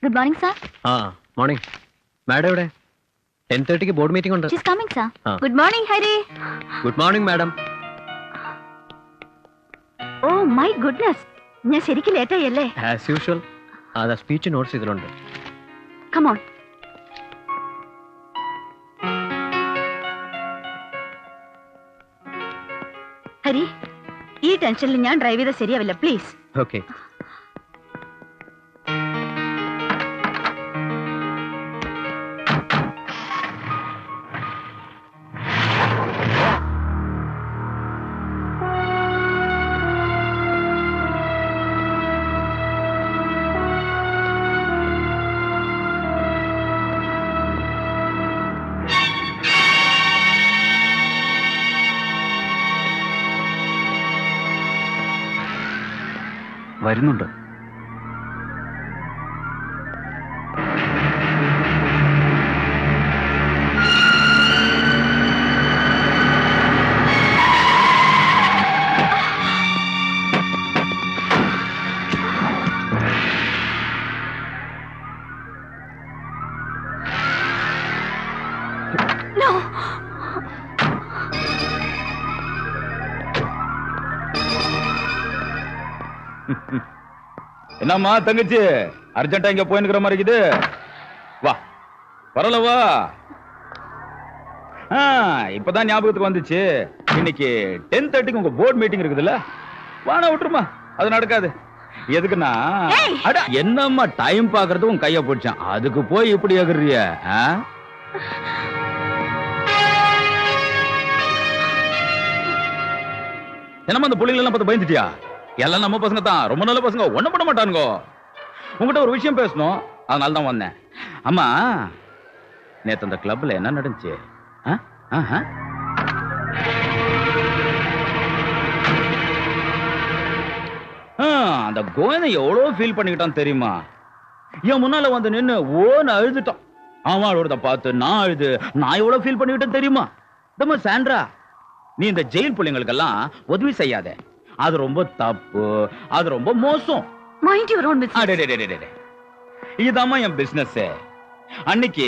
Good morning, sir. Morning. Madam, 10:30 board meeting ഉണ്ട്. She's coming, sir. Good morning, Hari. Good morning, madam. Oh my goodness. ഞാൻ ശരിക്കും late ആയല്ലേ? As usual. ആ speech notes ഇതിലുണ്ട്. Come on. Hari, ഈ ടെൻഷനിൽ ഞാൻ drive ചെയ്താൽ ശരിയാവില്ല, പ്ലീസ്. Okay. വരുന്നുണ്ട്. என்னம்மா தங்கச்சி அர்ஜென்ட்டா இங்க போயின்னுக்கிற மாதிரி இருக்குது. வா வரலவா. இப்பதான் ஞாபகத்துக்கு வந்துச்சு. இன்னைக்கு 10:30 உங்க போர்ட் மீட்டிங் இருக்குதுல்ல. வானா விட்டுருமா, அது நடக்காது. எதுக்குன்னா என்னம்மா டைம் பாக்குறது உன் கைய போச்சான், அதுக்கு போய் இப்படி ஆகுறிய? என்னம்மா அந்த புள்ளைங்க எல்லாம் பார்த்து பயந்துட்டியா? எல்லாம் நம்ம பசங்க தான், ரொம்ப நல்ல பசங்க, ஒண்ணும் பண்ண மாட்டானுங்க. உங்ககிட்ட ஒரு விஷயம் பேசணும், அதனால தான் வந்தேன். அம்மா, நேத்து அந்த கிளப்ல என்ன நடந்துச்சு? அந்த கோயனை எவ்வளவு ஃபீல் பண்ணிக்கிட்டான் தெரியுமா? என் முன்னால வந்து நின்னு ஓன்னு அழுதுட்டான். அவளோட பார்த்து நான் அழுது நான் எவ்வளவு ஃபீல் பண்ணிக்கிட்டேன் தெரியுமா? சாண்ட்ரா, நீ இந்த ஜெயில் பிள்ளைங்களுக்கெல்லாம் உதவி செய்யாத, அது ரொம்ப தப்பு, அது ரொம்ப மோசம். Mind your own business. இதாம்மா என் பிசினஸ். அன்னைக்கு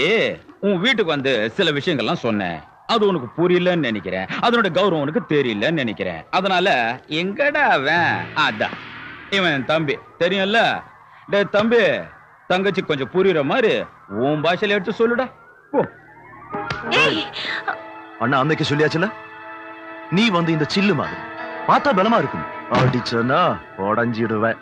உன் வீட்டுக்கு வந்து சில விஷயங்கள்லாம் சொன்னேன், அது உனக்கு புரியலன்னு நினைக்கிறேன், அதனோட கௌரவம் உனக்கு தெரியலன்னு நினைக்கிறேன். அதனால எங்கடா அவன்? அதான் இவன் தம்பி, தெரியும்ல? டே தம்பி, தங்கச்சி கொஞ்சம் புரியுற மாதிரி உன் பாஷையில எடுத்து சொல்லுடா. ஓ அண்ணா, அன்னைக்கு சொல்லியாச்சுல, நீ வந்து இந்த சில்லு மாதிரி பார்த்தா பலமா இருக்கும், அடிச்சனா உடஞ்சிடுவேன்.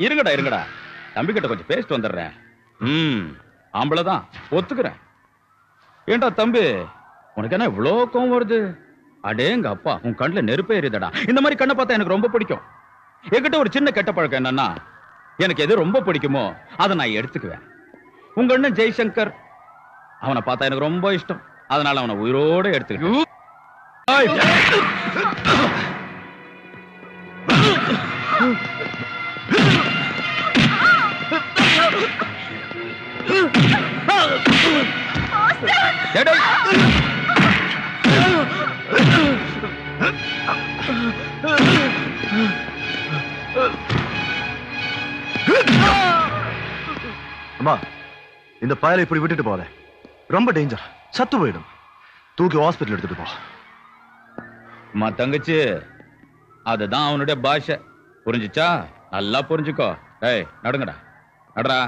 இருங்கடா இருங்கடா, தம்பி கிட்ட கொஞ்சம் பேசிட்டு வந்துடுறேன். ஆம்பளதான், ஒத்துக்கிறேன். ஏண்டா தம்பி, உனக்கு என்ன இவ்வளோ கோவம் வருது? அடேங்க அப்பா, உன் கண்ணுல நெருப்பே எரியுதடா. இந்த மாதிரி கண்ணை பார்த்தா எனக்கு ரொம்ப பிடிக்கும். என்கிட்ட ஒரு சின்ன கெட்ட பழக்கம் என்னன்னா, எனக்கு எது ரொம்ப பிடிக்குமோ அதை நான் எடுத்துக்குவேன். உங்க அண்ணன் ஜெய்சங்கர், அவனை பார்த்தா எனக்கு ரொம்ப இஷ்டம், அதனால அவனை உயிரோட எடுத்துக்குவேன். அம்மா, இந்த பயலை இப்படி விட்டுட்டு போற, ரொம்ப டேஞ்சர், சத்து போயிடும். தூக்கி ஹாஸ்பிட்டல் எடுத்துட்டு போ. அம்மா தங்கச்சி, அதுதான் அவனுடைய பாஷை, புரிஞ்சுச்சா? நல்லா புரிஞ்சுக்கோ. ஏய் நடுங்கடா, நடரா.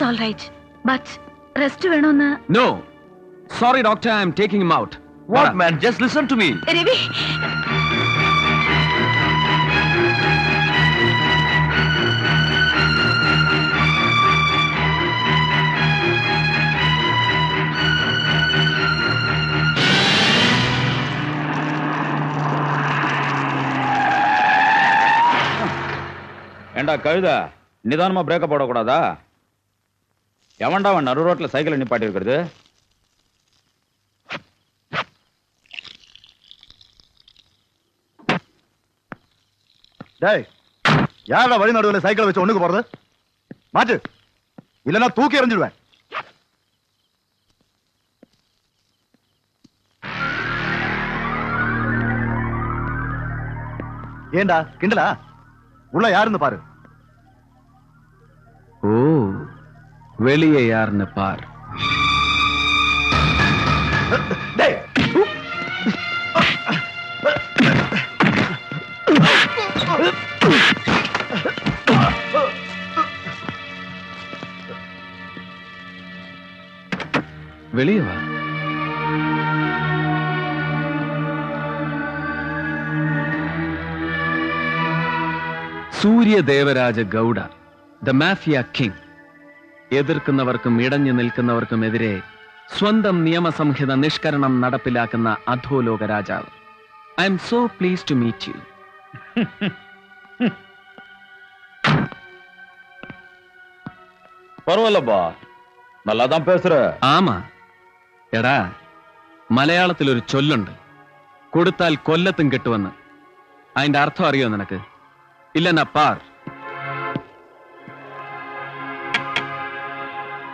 It's all right but rest வேணும்னு. No sorry doctor, I am taking him out. What man? Just listen to me. Ravi, ஏண்டா கழுத, நிதானமா பிரேக்க போடக்கூடாதா? எவன்டா அவன் நடு ரோட்ல சைக்கிளை நிப்பாட்டி இருக்கிறது? டேய், யாரா வழி நடுவில் சைக்கிள் வச்சு ஒண்ணுக்கு போறது? மாட்டு, இல்லைன்னா தூக்கி எறிஞ்சிடுவேன். ஏண்டா கிண்டலா? உள்ள யாருன்னு பாரு. ஓ, வெளியே யாருன்னு பார். டேய், வெளியே வா. Surya Devaraja Gowda, the mafia king. എതിർക്കുന്നവർക്കും ഇടഞ്ഞു നിൽക്കുന്നവർക്കും എതിരെ സ്വന്തം നിയമസംഹിത നിഷ്കരണം നടപ്പിലാക്കുന്ന അധോലോക രാജാവ്. I am so pleased to meet you. பரவாயில்லப்பா, நல்லாதான் பேசுற. ആമാ എടാ, മലയാളത്തിൽ ഒരു ചൊല്ലുണ്ട്, കൊടുത്താൽ കൊല്ലത്തും കിട്ടുമെന്ന്. അതിന്റെ അർത്ഥം അറിയോ നിനക്ക്? ഇല്ലെന്നാ പാർ.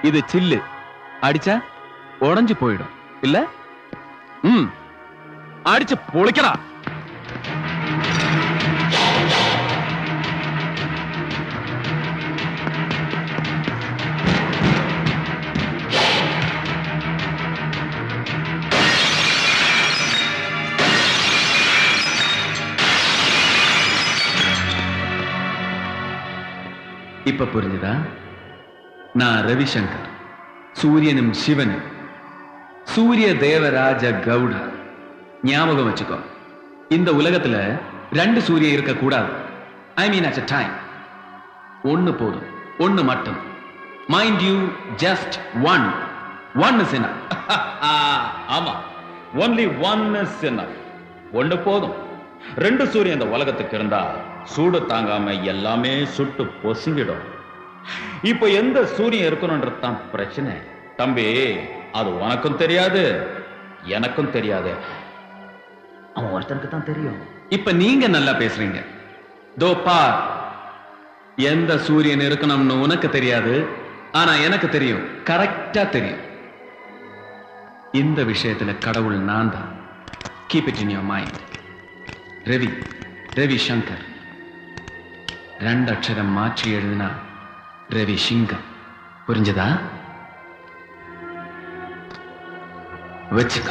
ഇത് ചില്ല്, അടിച്ച ഉടഞ്ചു പോയിടും. ഇല്ല, അടിച്ച് പൊളിക്കടാ. இப்ப புரிஞ்சுதா? நான் ரவிசங்கர், சூரியனும் சிவனும், சூரிய தேவராஜ கவுட. ஞாபகம் வச்சுக்கோ, இந்த உலகத்துல ரெண்டு சூரியன் இருக்க கூடாது. ஐ மீன் அட் a time. ஒன்னு போதும், ஒன்னு மட்டும். Mind you, just one. One is enough. ஆமா, only one is enough. ஒண்ணு போதும். ரெண்டு சூரியன் இந்த உலகத்துக்கு இருந்தா சூடு தாங்காம எல்லாமே சுட்டு பொசுங்கிடும். இப்ப எந்த சூரியன் இருக்கணும்ன்றது தான் பிரச்சனை. தம்பி, அது உனக்கும் தெரியாது, எனக்கும் தெரியாது. அவன் ஒருத்தனுக்கு தான் தெரியும். இப்ப நீங்க நல்லா பேசுறீங்க. தோ பார், எந்த சூரியன் இருக்கணும்னு உனக்கு தெரியாது, ஆனா எனக்கு தெரியும், கரெக்டா தெரியும். இந்த விஷயத்துல கடவுள் நான் தான். Keep it in your mind. Ravi, Ravishankar. ரெண்டு அக்ஷரம் மாற்றி எழுதினா ரவி சிங்கம். புரிஞ்சதா? வச்சுக்க.